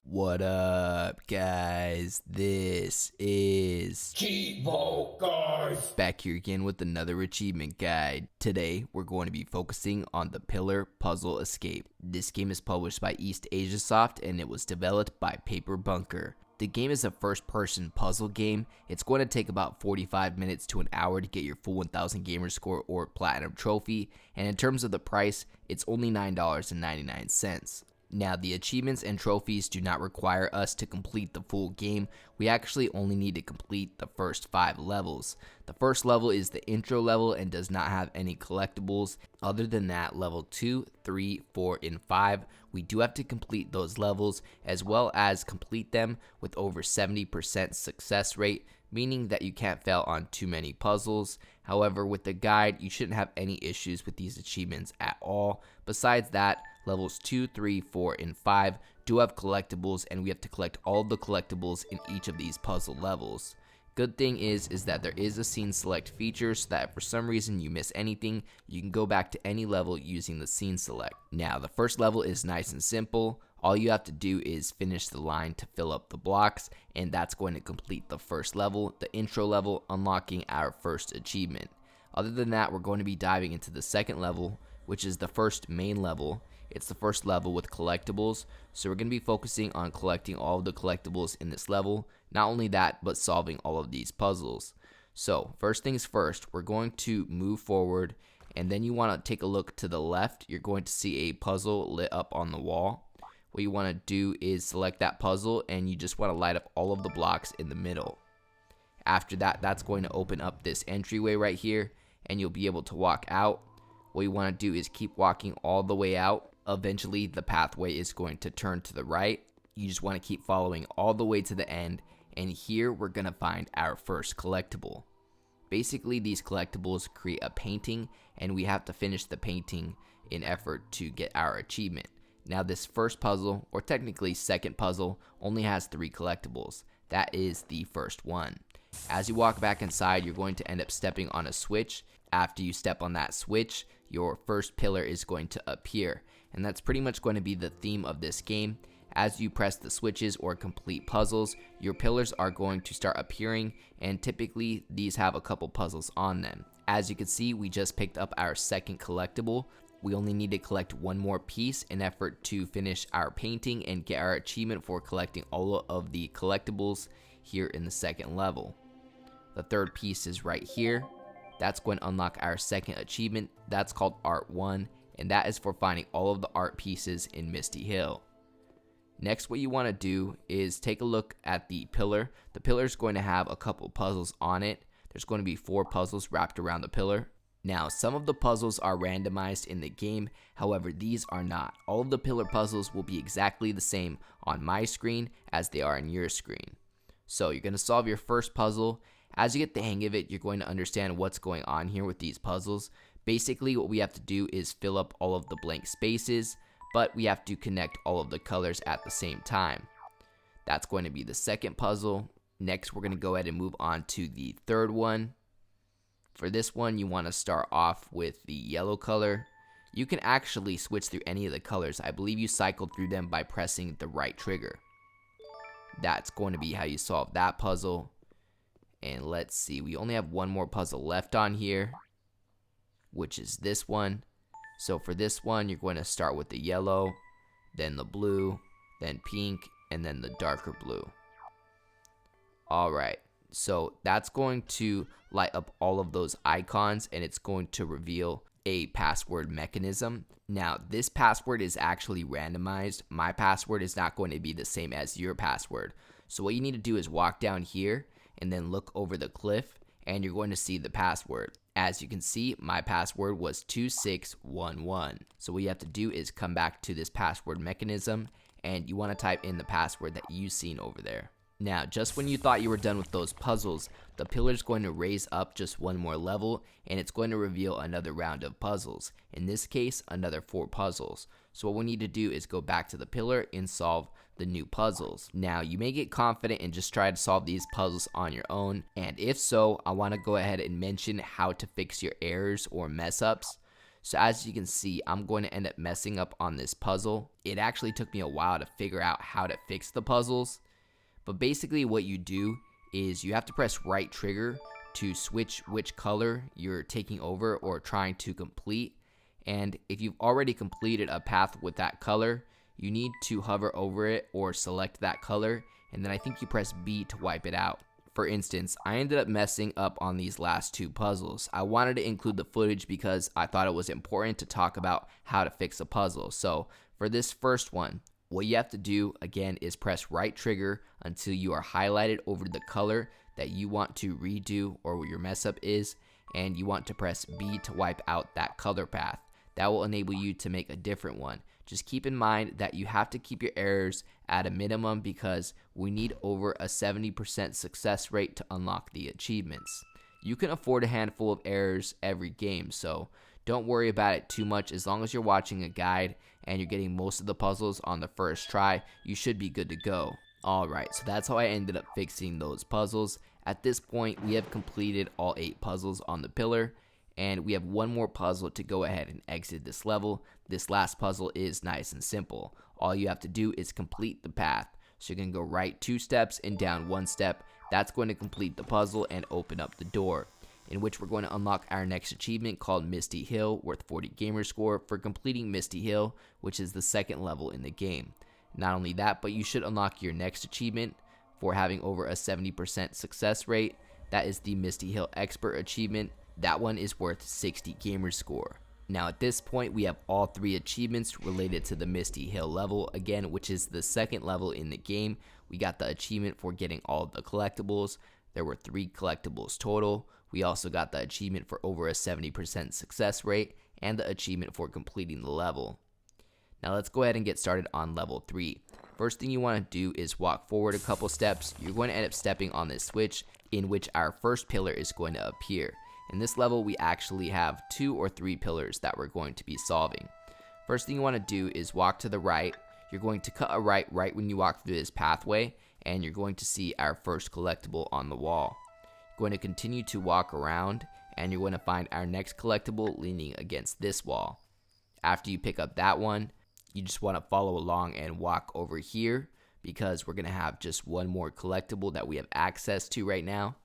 What up, guys? This is Cheevo, guys! back here again with another achievement guide. Today, we're going to be focusing on the Pillar Puzzle Escape. This game is published by EastAsiaSoft and it was developed by Paper Bunker. The game is a first-person puzzle game. It's going to take about 45 minutes to an hour to get your full 1000 gamer score or platinum trophy, and in terms of the price, it's only $9.99. Now, the achievements and trophies do not require us to complete the full game. We actually only need to complete the first 5 levels. The first level is the intro level and does not have any collectibles. Other than that, level 2, 3, 4, and 5, we do have to complete those levels, as well as complete them with over 70% success rate, meaning that you can't fail on too many puzzles. However, with the guide, you shouldn't have any issues with these achievements at all. Besides that, levels 2, 3, 4, and 5 do have collectibles, and we have to collect all the collectibles in each of these puzzle levels. Good thing is that there is a scene select feature, so that if for some reason you miss anything, you can go back to any level using the scene select. Now, the first level is nice and simple. All you have to do is finish the line to fill up the blocks, and that's going to complete the first level, the intro level, unlocking our first achievement. Other than that, we're going to be diving into the second level, which is the first main level. It's the first level with collectibles, so we're going to be focusing on collecting all of the collectibles in this level. Not only that, but solving all of these puzzles. So, first things first, we're going to move forward, and then you want to take a look to the left. You're going to see a puzzle lit up on the wall. What you want to do is select that puzzle, and you just want to light up all of the blocks in the middle. After that, that's going to open up this entryway right here, and you'll be able to walk out. What you want to do is keep walking all the way out. Eventually, the pathway is going to turn to the right. You just want to keep following all the way to the end, and here we're going to find our first collectible. Basically, these collectibles create a painting, and we have to finish the painting in effort to get our achievement. Now, this first puzzle, or technically second puzzle, only has 3 collectibles. That is the first one. As you walk back inside, you're going to end up stepping on a switch. After you step on that switch, your first pillar is going to appear, and that's pretty much going to be the theme of this game. As you press the switches or complete puzzles, your pillars are going to start appearing, and typically these have a couple puzzles on them. As you can see, we just picked up our second collectible. We only need to collect one more piece in effort to finish our painting and get our achievement for collecting all of the collectibles here in the second level. The third piece is right here. That's going to unlock our second achievement. That's called Art 1, and that is for finding all of the art pieces in Misty Hill. Next, what you want to do is take a look at the pillar. The pillar is going to have a couple puzzles on it. There's going to be 4 puzzles wrapped around the pillar. Now, some of the puzzles are randomized in the game, however, these are not. All of the pillar puzzles will be exactly the same on my screen as they are on your screen. So, you're going to solve your first puzzle. As you get the hang of it, you're going to understand what's going on here with these puzzles. Basically, what we have to do is fill up all of the blank spaces, but we have to connect all of the colors at the same time. That's going to be the second puzzle. Next, we're going to go ahead and move on to the third one. For this one, you want to start off with the yellow color. You can actually switch through any of the colors. I believe you cycle through them by pressing the right trigger. That's going to be how you solve that puzzle. And let's see, we only have one more puzzle left on here, which is this one. So for this one, you're going to start with the yellow, then the blue, then pink, and then the darker blue. Alright, so that's going to light up all of those icons, and it's going to reveal a password mechanism. Now, this password is actually randomized. My password is not going to be the same as your password. So what you need to do is walk down here, and then look over the cliff, and you're going to see the password. As you can see, my password was 2611. So what you have to do is come back to this password mechanism, and you want to type in the password that you've seen over there. Now, just when you thought you were done with those puzzles, the pillar is going to raise up just one more level, and it's going to reveal another round of puzzles. In this case, another 4 puzzles. So what we need to do is go back to the pillar and solve the new puzzles. Now, you may get confident and just try to solve these puzzles on your own, and if so, I want to go ahead and mention how to fix your errors or mess ups. So as you can see, I'm going to end up messing up on this puzzle. It actually took me a while to figure out how to fix the puzzles. But basically what you do is you have to press right trigger to switch which color you're taking over or trying to complete. And if you've already completed a path with that color, you need to hover over it or select that color, and then I think you press B to wipe it out. For instance, I ended up messing up on these last two puzzles. I wanted to include the footage because I thought it was important to talk about how to fix a puzzle. So for this first one, what you have to do again is press right trigger until you are highlighted over the color that you want to redo or what your mess up is, and you want to press B to wipe out that color path. That will enable you to make a different one. Just keep in mind that you have to keep your errors at a minimum because we need over a 70% success rate to unlock the achievements. You can afford a handful of errors every game, so don't worry about it too much. As long as you're watching a guide and you're getting most of the puzzles on the first try, you should be good to go. Alright, so that's how I ended up fixing those puzzles. At this point, we have completed all 8 puzzles on the pillar, and we have one more puzzle to go ahead and exit this level. This last puzzle is nice and simple. All you have to do is complete the path. So you're going to go right 2 steps and down 1 step. That's going to complete the puzzle and open up the door, in which we're going to unlock our next achievement called Misty Hill, worth 40 gamer score for completing Misty Hill, which is the second level in the game. Not only that, but you should unlock your next achievement for having over a 70% success rate. That is the Misty Hill Expert achievement. That one is worth 60 gamer score. Now at this point, we have all 3 achievements related to the Misty Hill level, again, which is the second level in the game. We got the achievement for getting all of the collectibles. There were 3 collectibles total. We also got the achievement for over a 70% success rate and the achievement for completing the level. Now let's go ahead and get started on level 3. First thing you want to do is walk forward a couple steps. You're going to end up stepping on this switch in which our first pillar is going to appear. In this level, we actually have 2 or 3 pillars that we're going to be solving. First thing you want to do is walk to the right. You're going to cut a right when you walk through this pathway, and you're going to see our first collectible on the wall. You're going to continue to walk around, and you're going to find our next collectible leaning against this wall. After you pick up that one, you just want to follow along and walk over here because we're going to have just one more collectible that we have access to right now.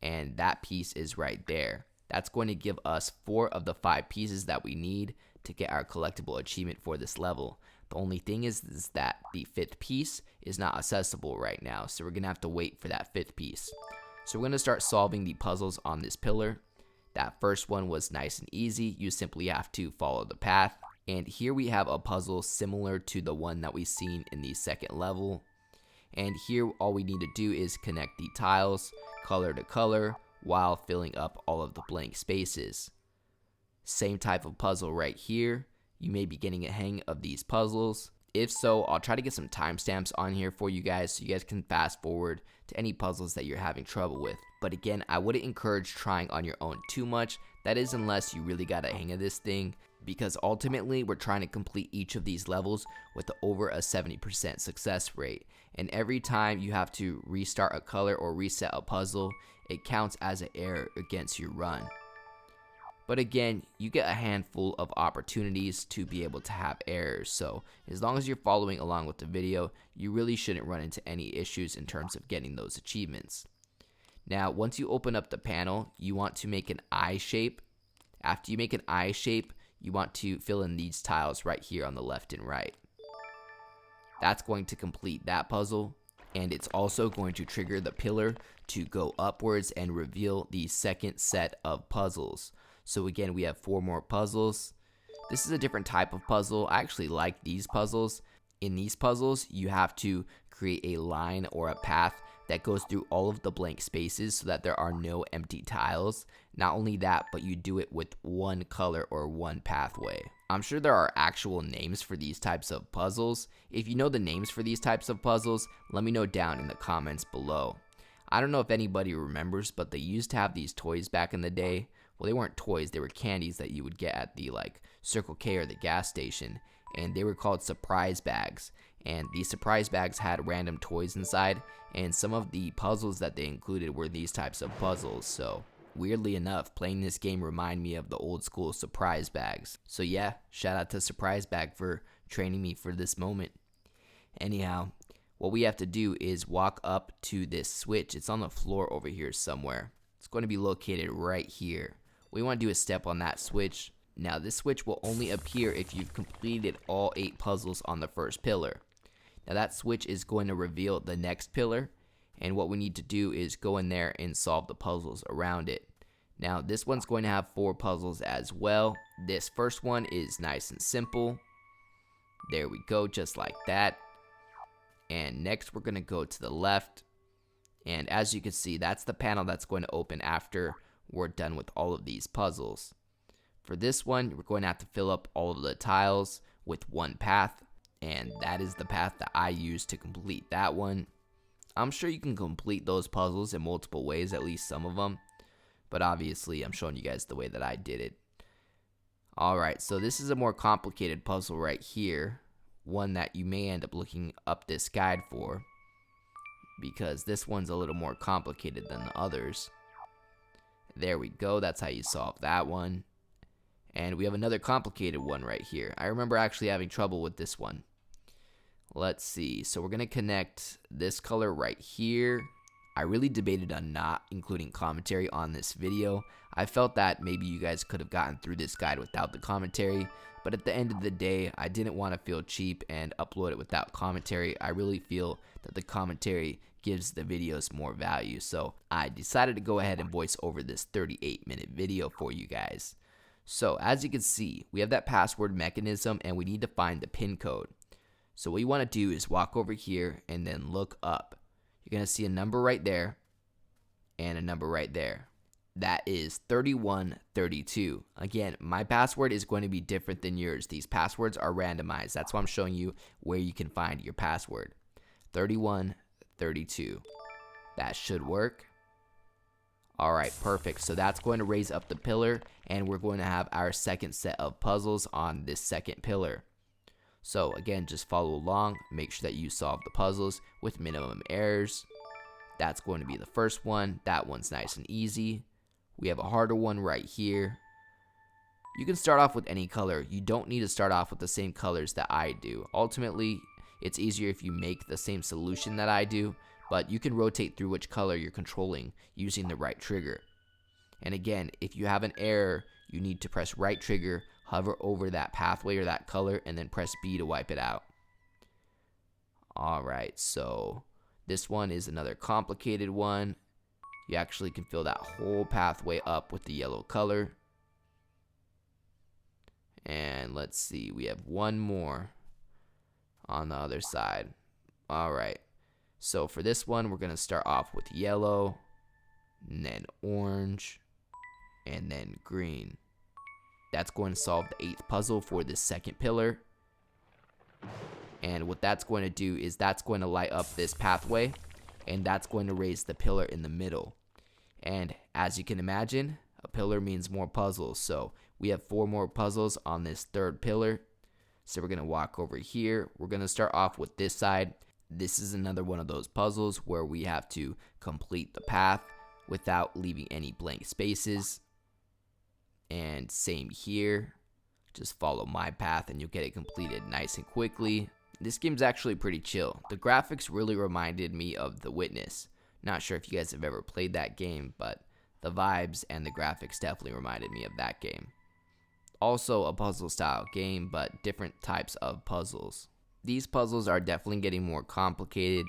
And that piece is right there. That's going to give us 4 of the 5 pieces that we need to get our collectible achievement for this level. The only thing is that the 5th piece is not accessible right now, so we're going to have to wait for that 5th piece. So we're going to start solving the puzzles on this pillar. That first one was nice and easy. You simply have to follow the path. And here we have a puzzle similar to the one that we've seen in the second level. And here all we need to do is connect the tiles color to color while filling up all of the blank spaces. Same type of puzzle right here. You may be getting a hang of these puzzles. If so, I'll try to get some timestamps on here for you guys so you guys can fast forward to any puzzles that you're having trouble with. But again, I wouldn't encourage trying on your own too much. That is unless you really got a hang of this thing, because ultimately we're trying to complete each of these levels with over a 70% success rate. And every time you have to restart a color or reset a puzzle, it counts as an error against your run. But again, you get a handful of opportunities to be able to have errors, so as long as you're following along with the video, you really shouldn't run into any issues in terms of getting those achievements. Now, once you open up the panel, you want to make an eye shape. After you make an eye shape, you want to fill in these tiles right here on the left and right. That's going to complete that puzzle, and it's also going to trigger the pillar to go upwards and reveal the second set of puzzles. So again, we have 4 more puzzles. This is a different type of puzzle. I actually like these puzzles. In these puzzles, you have to create a line or a path that goes through all of the blank spaces so that there are no empty tiles. Not only that, but you do it with one color or one pathway. I'm sure there are actual names for these types of puzzles. If you know the names for these types of puzzles, let me know down in the comments below. I don't know if anybody remembers, but they used to have these toys back in the day. Well, they weren't toys, they were candies that you would get at the Circle K or the gas station, and they were called surprise bags. And these surprise bags had random toys inside, and some of the puzzles that they included were these types of puzzles. So Weirdly enough, playing this game reminded me of the old school surprise bags. So yeah, shout out to Surprise Bag for training me for this moment. Anyhow, what we have to do is walk up to this switch. It's on the floor over here somewhere. It's going to be located right here. We want to do a step on that switch. Now this switch will only appear if you've completed all 8 puzzles on the first pillar. Now that switch is going to reveal the next pillar, and what we need to do is go in there and solve the puzzles around it. Now this one's going to have 4 puzzles as well. This first one is nice and simple. There we go, just like that. And next we're going to go to the left, and as you can see, that's the panel that's going to open after we're done with all of these puzzles. For this one, we're going to have to fill up all of the tiles with one path, and that is the path that I used to complete that one. I'm sure you can complete those puzzles in multiple ways, at least some of them, but obviously I'm showing you guys the way that I did it. Alright, so this is a more complicated puzzle right here, one that you may end up looking up this guide for, because this one's a little more complicated than the others. There we go, that's how you solve that one. And we have another complicated one right here. I remember actually having trouble with this one. Let's see, so we're going to connect this color right here. I really debated on not including commentary on this video. I felt that maybe you guys could have gotten through this guide without the commentary, but at the end of the day, I didn't want to feel cheap and upload it without commentary. I really feel that the commentary gives the videos more value, so I decided to go ahead and voice over this 38-minute video for you guys. So as you can see, we have that password mechanism and we need to find the pin code. So what you want to do is walk over here and then look up. You're going to see a number right there and a number right there. That is 3132. Again, my password is going to be different than yours. These passwords are randomized. That's why I'm showing you where you can find your password. 3132. That should work. Alright, perfect. So that's going to raise up the pillar, and we're going to have our second set of puzzles on this second pillar. So again, just follow along, make sure that you solve the puzzles with minimum errors. That's going to be the first one. That one's nice and easy. We have a harder one right here. You can start off with any color. You don't need to start off with the same colors that I do. Ultimately, it's easier if you make the same solution that I do, but you can rotate through which color you're controlling using the right trigger. And again, if you have an error, you need to press right trigger, hover over that pathway or that color, and then press B to wipe it out. Alright, so this one is another complicated one. You actually can fill that whole pathway up with the yellow color. And let's see, we have one more on the other side. Alright. So for this one, we're going to start off with yellow, and then orange, and then green. That's going to solve the 8th puzzle for this second pillar. And what that's going to do is that's going to light up this pathway, and that's going to raise the pillar in the middle. And as you can imagine, a pillar means more puzzles. So we have 4 more puzzles on this 3rd pillar. So we're going to walk over here. We're going to start off with this side. This is another one of those puzzles where we have to complete the path without leaving any blank spaces. And same here. Just follow my path and you'll get it completed nice and quickly. This game's actually pretty chill. The graphics really reminded me of The Witness. Not sure if you guys have ever played that game, but the vibes and the graphics definitely reminded me of that game. Also a puzzle style game, but different types of puzzles. These puzzles are definitely getting more complicated,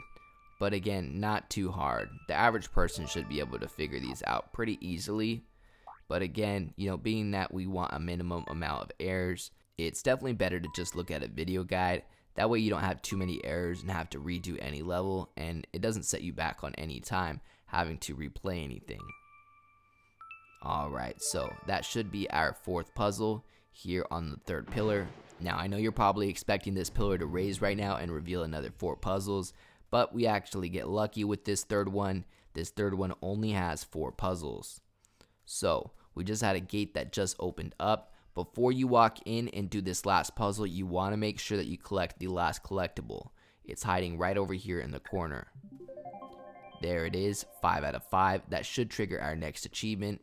but again, not too hard. The average person should be able to figure these out pretty easily. But again, being that we want a minimum amount of errors, it's definitely better to just look at a video guide. That way you don't have too many errors and have to redo any level, and it doesn't set you back on any time having to replay anything. Alright, so that should be our 4th puzzle here on the 3rd pillar. Now, I know you're probably expecting this pillar to raise right now and reveal another 4 puzzles, but we actually get lucky with this 3rd one. This 3rd one only has 4 puzzles. So, we just had a gate that just opened up. Before you walk in and do this last puzzle, you want to make sure that you collect the last collectible. It's hiding right over here in the corner. There it is, 5 out of 5. That should trigger our next achievement.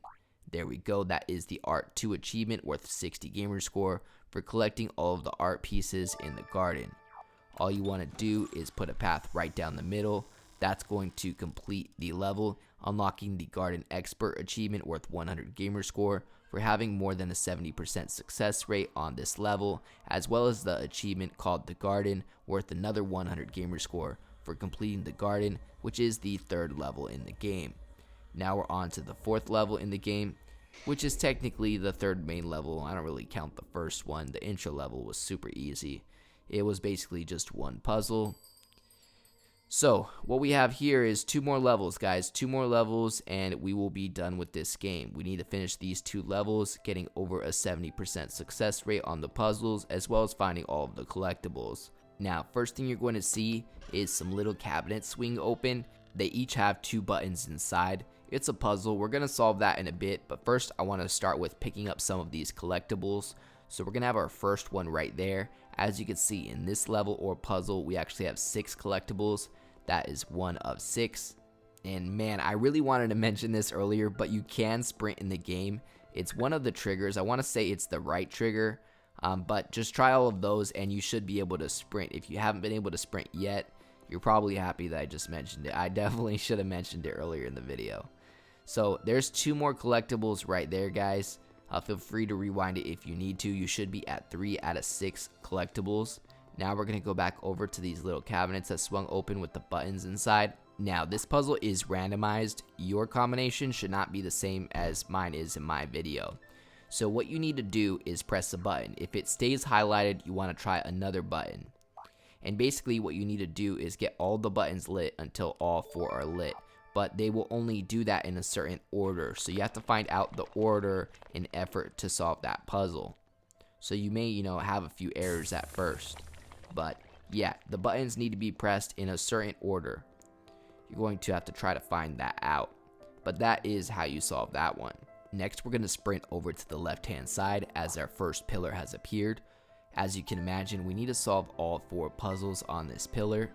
There we go, that is the Art 2 achievement worth 60 gamer score for collecting all of the art pieces in the garden. All you want to do is put a path right down the middle. That's going to complete the level, unlocking the Garden Expert achievement worth 100 gamer score for having more than a 70% success rate on this level, as well as the achievement called the Garden worth another 100 gamer score for completing the garden, which is the 3rd level in the game. Now we're on to the 4th level in the game, which is technically the 3rd main level. I don't really count the first one. The intro level was super easy. It was basically just one puzzle. So what we have here is 2 more levels, guys. 2 more levels and we will be done with this game. We need to finish these 2 levels, getting over a 70% success rate on the puzzles, as well as finding all of the collectibles. Now, first thing you're going to see is some little cabinets swing open. They each have 2 buttons inside. It's a puzzle. We're going to solve that in a bit, but first I want to start with picking up some of these collectibles. So we're going to have our first one right there. As you can see, in this level or puzzle, we actually have 6 collectibles. That is 1 of 6. And man, I really wanted to mention this earlier, but you can sprint in the game. It's one of the triggers. I want to say it's the right trigger, but just try all of those and you should be able to sprint. If you haven't been able to sprint yet, you're probably happy that I just mentioned it. I definitely should have mentioned it earlier in the video. So there's 2 more collectibles right there, guys. Feel free to rewind it if you need to. You should be at 3 out of 6 collectibles. Now we're going to go back over to these little cabinets that swung open with the buttons inside. Now this puzzle is randomized. Your combination should not be the same as mine is in my video. So what you need to do is press a button. If it stays highlighted, you want to try another button. And basically what you need to do is get all the buttons lit until all 4 are lit. But they will only do that in a certain order. So you have to find out the order in effort to solve that puzzle. So you may, have a few errors at first. But yeah, the buttons need to be pressed in a certain order. You're going to have to try to find that out. But that is how you solve that one. Next, we're going to sprint over to the left-hand side as our first pillar has appeared. As you can imagine, we need to solve all 4 puzzles on this pillar.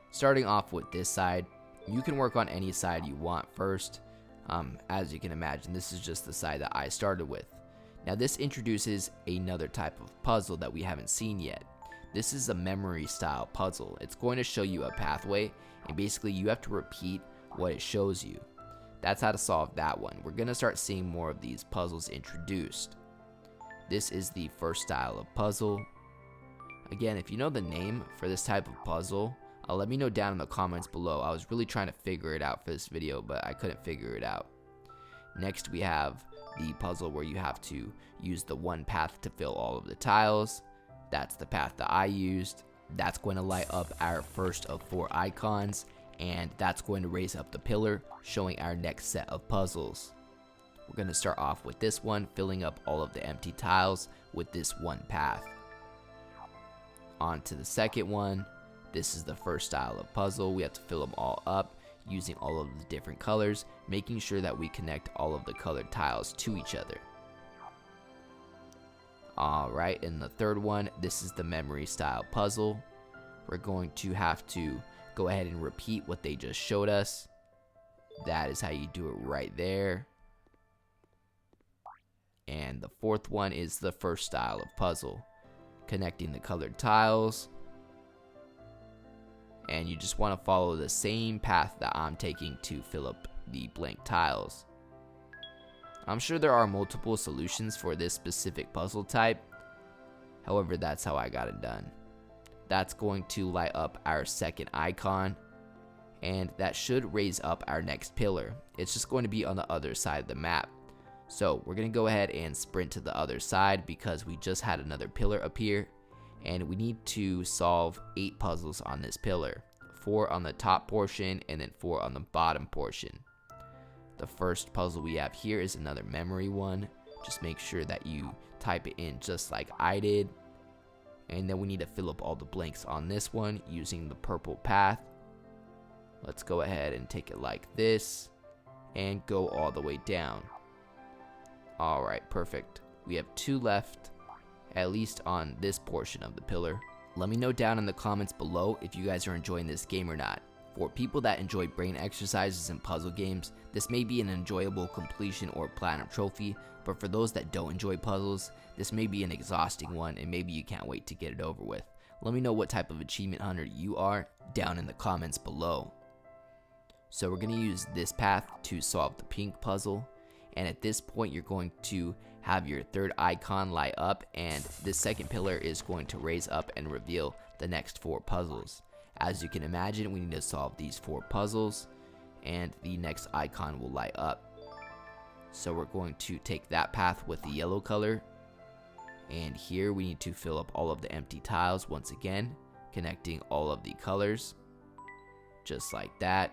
Starting off with this side, you can work on any side you want first. As you can imagine, this is just the side that I started with. Now this introduces another type of puzzle that we haven't seen yet. This is a memory style puzzle. It's going to show you a pathway and basically you have to repeat what it shows you. That's how to solve that one. We're going to start seeing more of these puzzles introduced. This is the first style of puzzle. Again, if you know the name for this type of puzzle, let me know down in the comments below. I was really trying to figure it out for this video, but I couldn't figure it out. Next, we have the puzzle where you have to use the one path to fill all of the tiles. That's the path that I used. That's going to light up our first of 4 icons, and that's going to raise up the pillar, showing our next set of puzzles. We're going to start off with this one, filling up all of the empty tiles with this one path. On to the second one. This is the first style of puzzle. We have to fill them all up using all of the different colors, making sure that we connect all of the colored tiles to each other. Alright, and the third one, this is the memory style puzzle. We're going to have to go ahead and repeat what they just showed us. That is how you do it right there. And the fourth one is the first style of puzzle, connecting the colored tiles. And you just want to follow the same path that I'm taking to fill up the blank tiles. I'm sure there are multiple solutions for this specific puzzle type. However, that's how I got it done. That's going to light up our second icon, and that should raise up our next pillar. It's just going to be on the other side of the map. So we're going to go ahead and sprint to the other side because we just had another pillar appear. And we need to solve 8 puzzles on this pillar, 4 on the top portion and then 4 on the bottom portion. The first puzzle we have here is another memory one. Just make sure that you type it in just like I did. And then we need to fill up all the blanks on this one using the purple path. Let's go ahead and take it like this and go all the way down. Alright, perfect. We have 2 left, at least on this portion of the pillar. Let me know down in the comments below if you guys are enjoying this game or not. For people that enjoy brain exercises and puzzle games, this may be an enjoyable completion or platinum trophy, but for those that don't enjoy puzzles, this may be an exhausting one and maybe you can't wait to get it over with. Let me know what type of achievement hunter you are down in the comments below. So we're going to use this path to solve the pink puzzle, and at this point you're going to have your third icon light up, and this second pillar is going to raise up and reveal the next 4 puzzles. As you can imagine, we need to solve these 4 puzzles and the next icon will light up. So we're going to take that path with the yellow color, and here we need to fill up all of the empty tiles once again, connecting all of the colors just like that.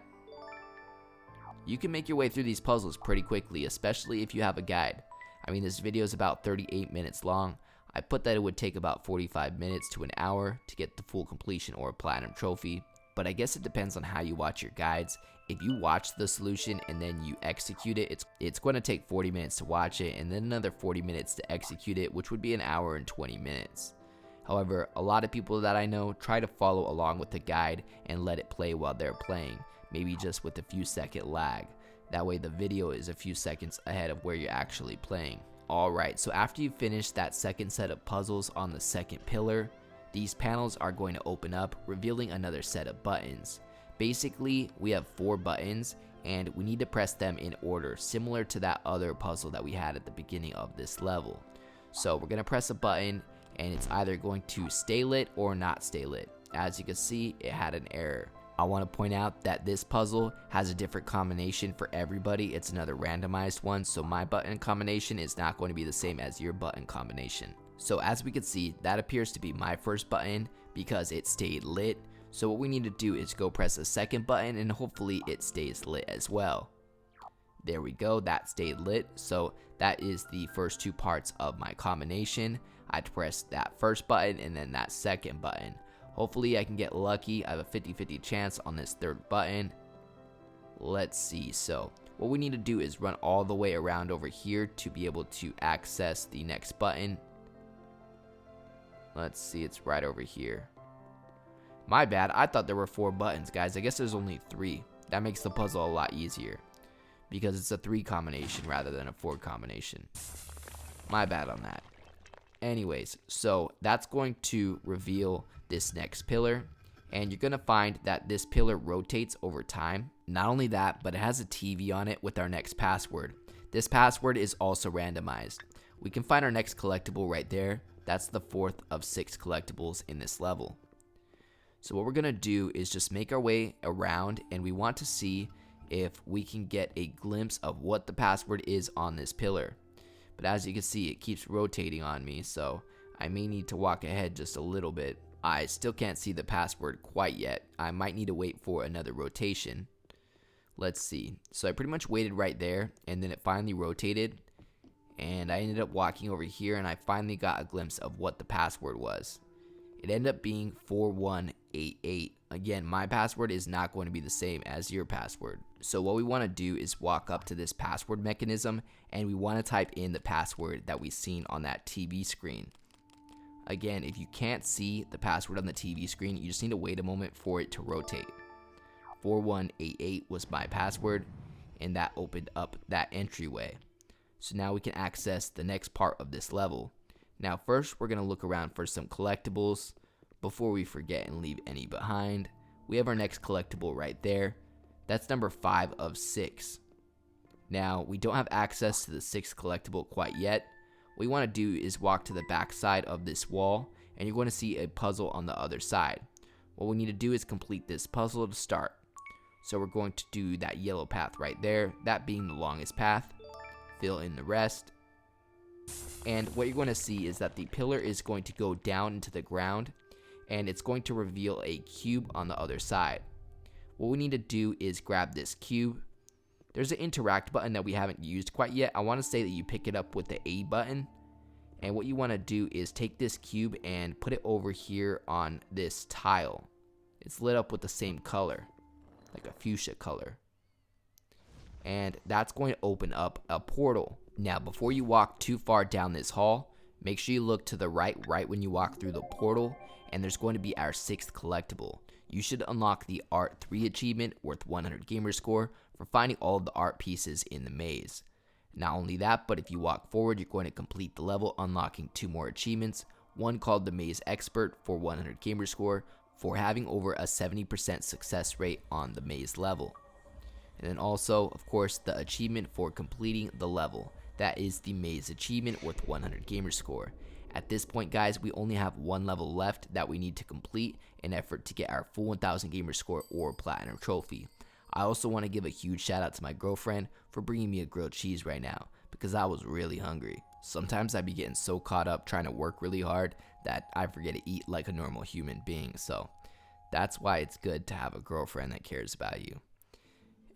You can make your way through these puzzles pretty quickly, especially if you have a guide. I mean, this video is about 38 minutes long. I put that it would take about 45 minutes to an hour to get the full completion or platinum trophy, but I guess it depends on how you watch your guides. If you watch the solution and then you execute it, it's going to take 40 minutes to watch it and then another 40 minutes to execute it, which would be an hour and 20 minutes. However, a lot of people that I know try to follow along with the guide and let it play while they're playing, maybe just with a few second lag. That way the video is a few seconds ahead of where you're actually playing. Alright, so after you finish that second set of puzzles on the second pillar, these panels are going to open up, revealing another set of buttons. Basically, we have 4 buttons and we need to press them in order, similar to that other puzzle that we had at the beginning of this level. So we're going to press a button and it's either going to stay lit or not stay lit. As you can see, it had an error. I want to point out that this puzzle has a different combination for everybody. It's another randomized one, so my button combination is not going to be the same as your button combination. So as we can see, that appears to be my first button because it stayed lit. So what we need to do is go press a second button and hopefully it stays lit as well. There we go, that stayed lit. So that is the first 2 parts of my combination. I press that first button and then that second button. Hopefully I can get lucky. I have a 50-50 chance on this third button. Let's see. So what we need to do is run all the way around over here to be able to access the next button. Let's see, it's right over here. My bad, I thought there were 4 buttons, guys. I guess there's only 3. That makes the puzzle a lot easier because it's a 3 combination rather than a 4 combination. My bad on that. Anyways, so that's going to reveal this next pillar, and you're going to find that this pillar rotates over time. Not only that, but it has a TV on it with our next password. This password is also randomized. We can find our next collectible right there. That's the 4th of 6 collectibles in this level. So what we're going to do is just make our way around, and we want to see if we can get a glimpse of what the password is on this pillar. But as you can see, it keeps rotating on me, so I may need to walk ahead just a little bit. I still can't see the password quite yet. I might need to wait for another rotation. Let's see. So I pretty much waited right there, and then it finally rotated, and I ended up walking over here, and I finally got a glimpse of what the password was. It ended up being 4188. Again, my password is not going to be the same as your password. So what we want to do is walk up to this password mechanism, and we want to type in the password that we've seen on that TV screen. Again, if you can't see the password on the TV screen, you just need to wait a moment for it to rotate. 4188 was my password, and that opened up that entryway. So now we can access the next part of this level. Now first, we're going to look around for some collectibles before we forget and leave any behind. We have our next collectible right there. That's number 5 of 6. Now, we don't have access to the 6th collectible quite yet. What you want to do is walk to the back side of this wall, and you're going to see a puzzle on the other side. What we need to do is complete this puzzle to start. So we're going to do that yellow path right there, that being the longest path. Fill in the rest. And what you're going to see is that the pillar is going to go down into the ground, and it's going to reveal a cube on the other side. What we need to do is grab this cube. There's an interact button that we haven't used quite yet. I want to say that you pick it up with the A button. And what you want to do is take this cube and put it over here on this tile. It's lit up with the same color, like a fuchsia color. And that's going to open up a portal. Now, before you walk too far down this hall, make sure you look to the right when you walk through the portal, and there's going to be our 6th collectible. You should unlock the Art 3 achievement worth 100 gamer score for finding all of the art pieces in the maze. Not only that, but if you walk forward, you're going to complete the level unlocking 2 more achievements, one called the Maze Expert for 100 gamer score for having over a 70% success rate on the maze level. And then also, of course, the achievement for completing the level. That is the Maze achievement worth 100 gamer score. At this point, guys, we only have one level left that we need to complete in effort to get our full 1000 gamer score or platinum trophy. I also want to give a huge shout out to my girlfriend for bringing me a grilled cheese right now because I was really hungry. Sometimes I be getting so caught up trying to work really hard that I forget to eat like a normal human being. So that's why it's good to have a girlfriend that cares about you.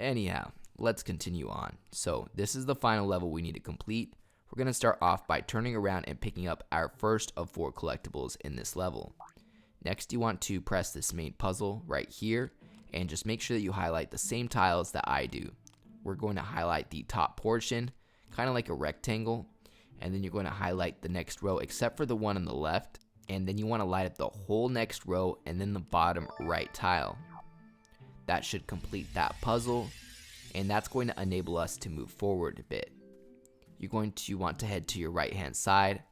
Anyhow, let's continue on. So this is the final level we need to complete. We're going to start off by turning around and picking up our first of 4 collectibles in this level. Next, you want to press this main puzzle right here and just make sure that you highlight the same tiles that I do. We're going to highlight the top portion, kind of like a rectangle, and then you're going to highlight the next row except for the one on the left, and then you want to light up the whole next row and then the bottom right tile. That should complete that puzzle, and that's going to enable us to move forward a bit. You're going to want to head to your right hand side.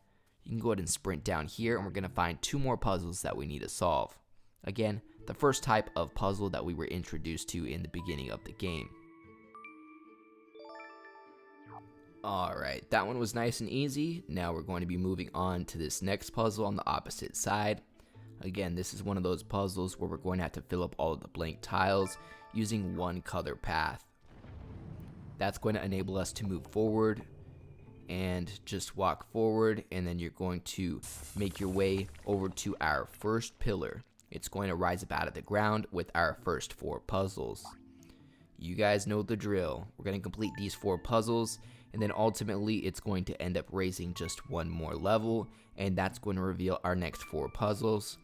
You can go ahead and sprint down here, and we're going to find 2 more puzzles that we need to solve. Again, the first type of puzzle that we were introduced to in the beginning of the game. Alright, that one was nice and easy. Now we're going to be moving on to this next puzzle on the opposite side. Again, this is one of those puzzles where we're going to have to fill up all of the blank tiles using one color path. That's going to enable us to move forward and just walk forward, and then you're going to make your way over to our first pillar. It's going to rise up out of the ground with our first 4 puzzles. You guys know the drill. We're going to complete these 4 puzzles, and then ultimately it's going to end up raising just one more level, and that's going to reveal our next 4 puzzles,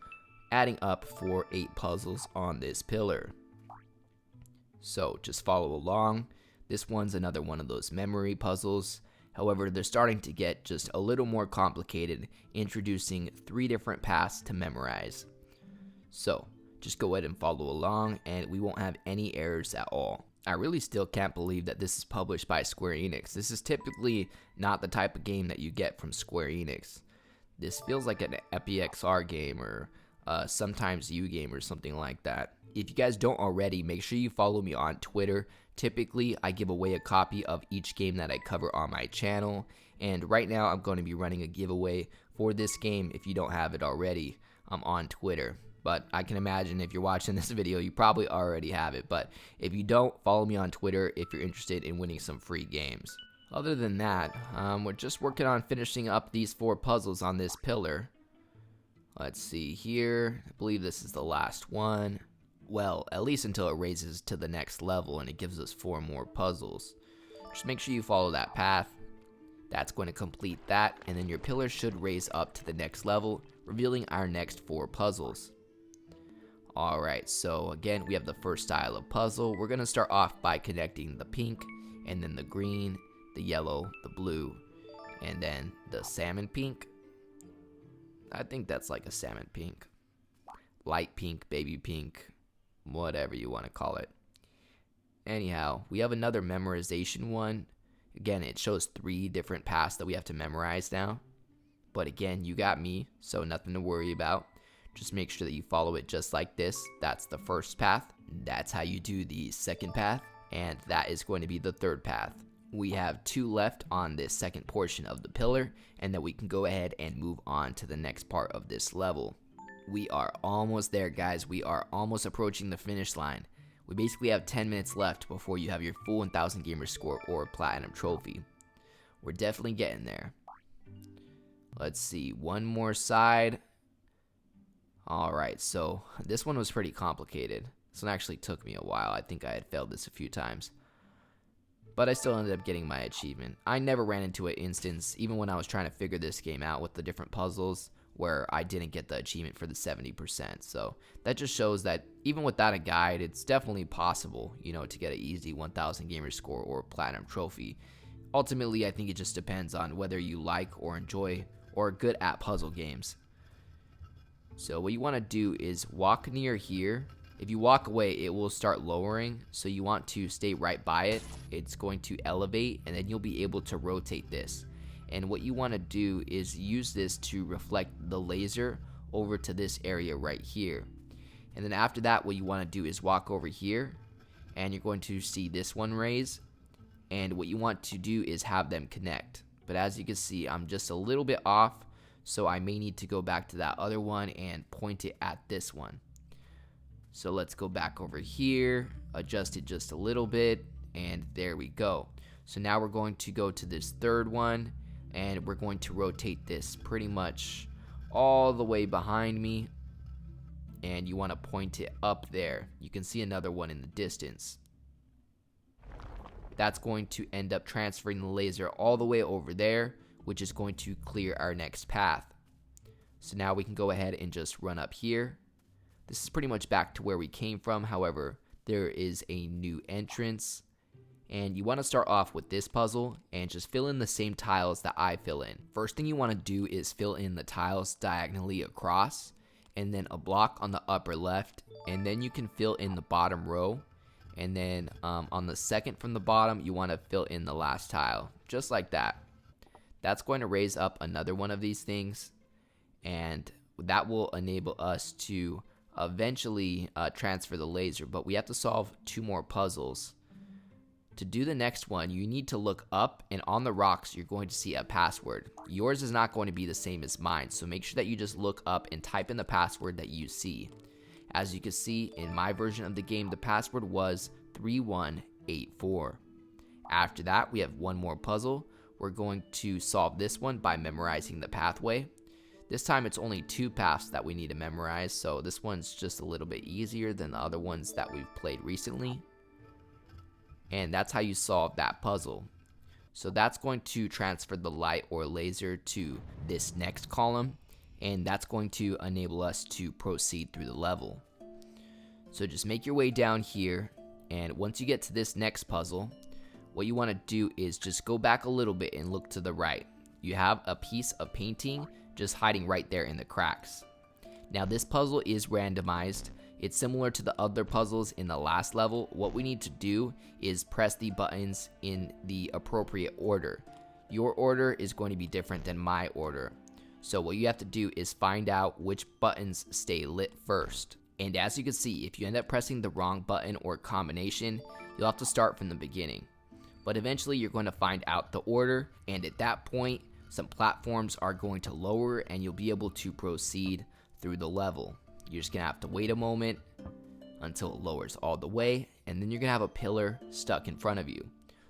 adding up for 8 puzzles on this pillar. So just follow along. This one's another one of those memory puzzles. However, they're starting to get just a little more complicated, introducing 3 different paths to memorize. So just go ahead and follow along, and we won't have any errors at all. I really still can't believe that this is published by Square Enix. This is typically not the type of game that you get from Square Enix. This feels like an EpiXR game or sometimes U game or something like that. If you guys don't already, make sure you follow me on Twitter. Typically, I give away a copy of each game that I cover on my channel, and right now I'm going to be running a giveaway for this game if you don't have it already. I'm on Twitter, but I can imagine if you're watching this video, you probably already have it, but if you don't, follow me on Twitter if you're interested in winning some free games. Other than that, we're just working on finishing up these 4 puzzles on this pillar. Let's see here, I believe this is the last one. Well, at least until it raises to the next level and it gives us 4 more puzzles. Just make sure you follow that path. That's going to complete that, and then your pillar should raise up to the next level, revealing our next 4 puzzles. Alright, so again, we have the first style of puzzle. We're going to start off by connecting the pink, and then the green, the yellow, the blue, and then the salmon pink. I think that's like a salmon pink. Light pink, baby pink, whatever you want to call it. Anyhow, we have another memorization one. Again, it shows 3 different paths that we have to memorize now. But again, you got me, so nothing to worry about. Just make sure that you follow it just like this. That's the first path. That's how you do the second path. And that is going to be the third path. We have 2 left on this second portion of the pillar, and then we can go ahead and move on to the next part of this level. We are almost there, guys. We are almost approaching the finish line. We basically have 10 minutes left before you have your full 1000 gamer score or platinum trophy. We're definitely getting there. Let's see, one more side. Alright, so this one was pretty complicated. This one actually took me a while. I think I had failed this a few times. But I still ended up getting my achievement. I never ran into an instance, even when I was trying to figure this game out with the different puzzles, where I didn't get the achievement for the 70%. So that just shows that even without a guide, it's definitely possible, you know, to get an easy 1000 gamer score or platinum trophy. Ultimately, I think it just depends on whether you like or enjoy or are good at puzzle games. So what you want to do is walk near here, If you walk away, it will start lowering, so you want to stay right by it. It's going to elevate, and then you'll be able to rotate this. And what you want to do is use this to reflect the laser over to this area right here. And then after that, what you want to do is walk over here, and you're going to see this one raise. And what you want to do is have them connect. But as you can see, I'm just a little bit off, so I may need to go back to that other one and point it at this one. So let's go back over here, adjust it just a little bit, and there we go. So now we're going to go to this third one, and we're going to rotate this pretty much all the way behind me, and you want to point it up there. You can see another one in the distance. That's going to end up transferring the laser all the way over there, which is going to clear our next path. So now we can go ahead and just run up here. This is pretty much back to where we came from. However, there is a new entrance, and you want to start off with this puzzle and just fill in the same tiles that I fill in. First thing you want to do is fill in the tiles diagonally across, and then a block on the upper left, and then you can fill in the bottom row, and then on the second from the bottom, you want to fill in the last tile, just like that. That's going to raise up another one of these things, and that will enable us to eventually transfer the laser, but we have to solve 2 more puzzles. To do the next one, you need to look up, and on the rocks you're going to see a password. Yours is not going to be the same as mine, so make sure that you just look up and type in the password that you see. As you can see, in my version of the game, the password was 3184. After that, we have 1 more puzzle. We're going to solve this one by memorizing the pathway. This time it's only 2 paths that we need to memorize, so this one's just a little bit easier than the other ones that we've played recently. And that's how you solve that puzzle. So that's going to transfer the light or laser to this next column, and that's going to enable us to proceed through the level. So just make your way down here, and once you get to this next puzzle, what you want to do is just go back a little bit and look to the right. You have a piece of painting just hiding right there in the cracks. Now this puzzle is randomized. It's similar to the other puzzles in the last level. What we need to do is press the buttons in the appropriate order. Your order is going to be different than my order. So what you have to do is find out which buttons stay lit first. And as you can see, if you end up pressing the wrong button or combination, you'll have to start from the beginning. But eventually you're going to find out the order, and at that point, some platforms are going to lower and you'll be able to proceed through the level. You're just going to have to wait a moment until it lowers all the way, and then you're going to have a pillar stuck in front of you.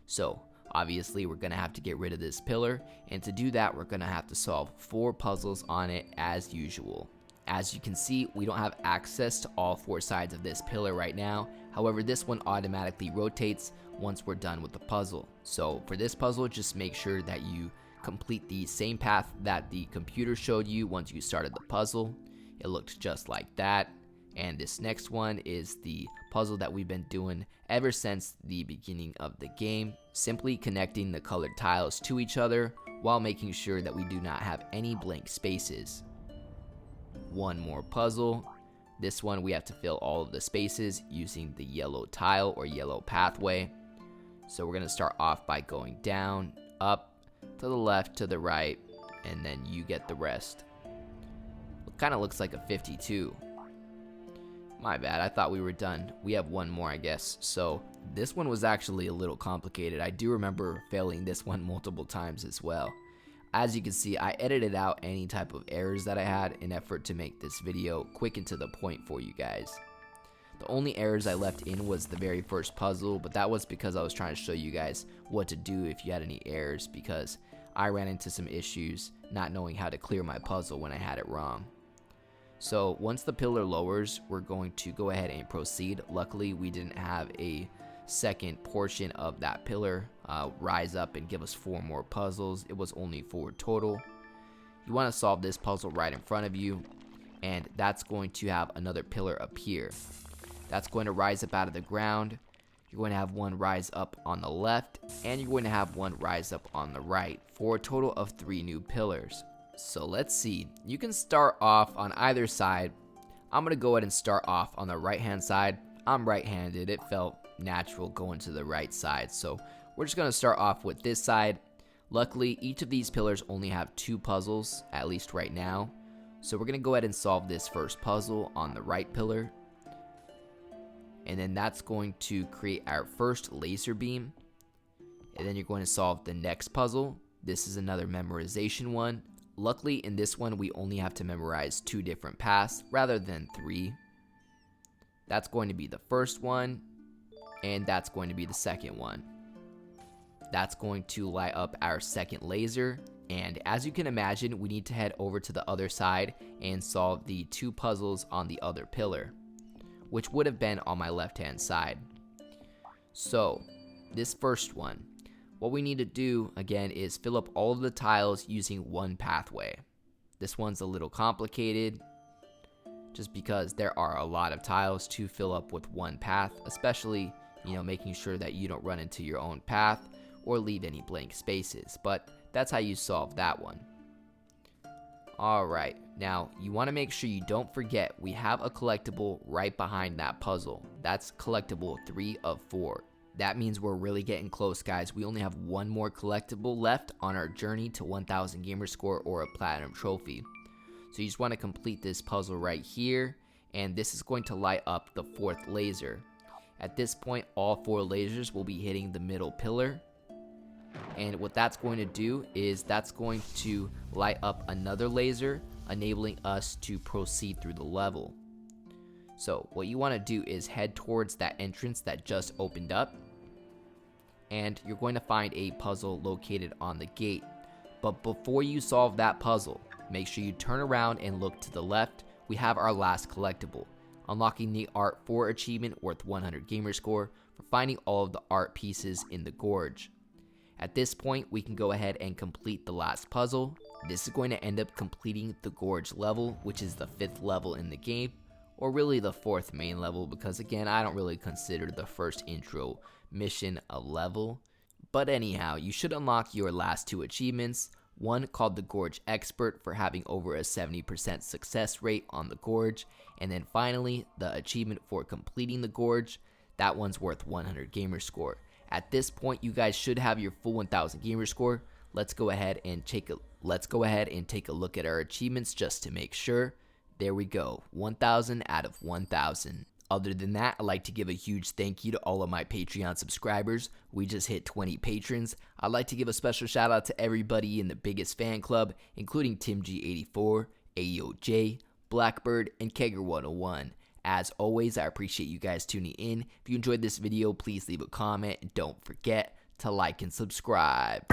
So obviously we're going to have to get rid of this pillar, and to do that we're going to have to solve 4 puzzles on it as usual. As you can see, we don't have access to all 4 sides of this pillar right now. However, this one automatically rotates once we're done with the puzzle. So for this puzzle, just make sure that you complete the same path that the computer showed you once you started the puzzle. It looked just like that. And this next one is the puzzle that we've been doing ever since the beginning of the game, simply connecting the colored tiles to each other while making sure that we do not have any blank spaces. 1 more puzzle. This one we have to fill all of the spaces using the yellow tile or yellow pathway. So we're going to start off by going down, up, to the left, to the right, and then you get the rest. It kind of looks like a 52. My bad, I thought we were done. We have 1 more, I guess. So this one was actually a little complicated. I do remember failing this one multiple times as well. As you can see, I edited out any type of errors that I had in effort to make this video quick and to the point for you guys. The only errors I left in was the very first puzzle, but that was because I was trying to show you guys what to do if you had any errors, because I ran into some issues not knowing how to clear my puzzle when I had it wrong. So once the pillar lowers, we're going to go ahead and proceed. Luckily, we didn't have a second portion of that pillar rise up and give us 4 more puzzles. It was only 4 total. You want to solve this puzzle right in front of you, and that's going to have another pillar up here. That's going to rise up out of the ground. You're going to have 1 rise up on the left, and you're going to have 1 rise up on the right, for a total of 3 new pillars. So let's see. You can start off on either side. I'm going to go ahead and start off on the right hand side. I'm right-handed. It felt natural going to the right side. So we're just going to start off with this side. Luckily, each of these pillars only have 2 puzzles, at least right now. So we're going to go ahead and solve this first puzzle on the right pillar. And then that's going to create our first laser beam. And then you're going to solve the next puzzle. This is another memorization one. Luckily, in this one, we only have to memorize 2 different paths rather than 3. That's going to be the first one, and that's going to be the second one. That's going to light up our second laser, and as you can imagine, we need to head over to the other side and solve the 2 puzzles on the other pillar, which would have been on my left-hand side. So, this first one. What we need to do, again, is fill up all of the tiles using one pathway. This one's a little complicated, just because there are a lot of tiles to fill up with one path, especially, making sure that you don't run into your own path or leave any blank spaces. But that's how you solve that one. Alright, now you want to make sure you don't forget we have a collectible right behind that puzzle. That's collectible 3 of 4. That means we're really getting close, guys. We only have one more collectible left on our journey to 1000 gamer score or a platinum trophy. So you just want to complete this puzzle right here, and this is going to light up the 4th laser. At this point, all 4 lasers will be hitting the middle pillar. And what that's going to do is that's going to light up another laser, enabling us to proceed through the level. So what you want to do is head towards that entrance that just opened up, and you're going to find a puzzle located on the gate. But before you solve that puzzle, make sure you turn around and look to the left. We have our last collectible, unlocking the Art 4 achievement worth 100 gamer score for finding all of the art pieces in the gorge. At this point, we can go ahead and complete the last puzzle. This is going to end up completing the gorge level, which is the 5th level in the game, or really the 4th main level, because again, I don't really consider the first intro mission a level. But anyhow, you should unlock your last 2 achievements. One called the Gorge Expert for having over a 70% success rate on the gorge, and then finally the achievement for completing the gorge. That one's worth 100 gamer score. At this point, you guys should have your full 1000 gamer score. Let's go ahead and take a look at our achievements just to make sure. There we go, 1000 out of 1000. Other than that, I'd like to give a huge thank you to all of my Patreon subscribers. We just hit 20 patrons. I'd like to give a special shout out to everybody in the biggest fan club, including TimG84, AOJ, Blackbird, and Kegger101. As always, I appreciate you guys tuning in. If you enjoyed this video, please leave a comment and don't forget to like and subscribe.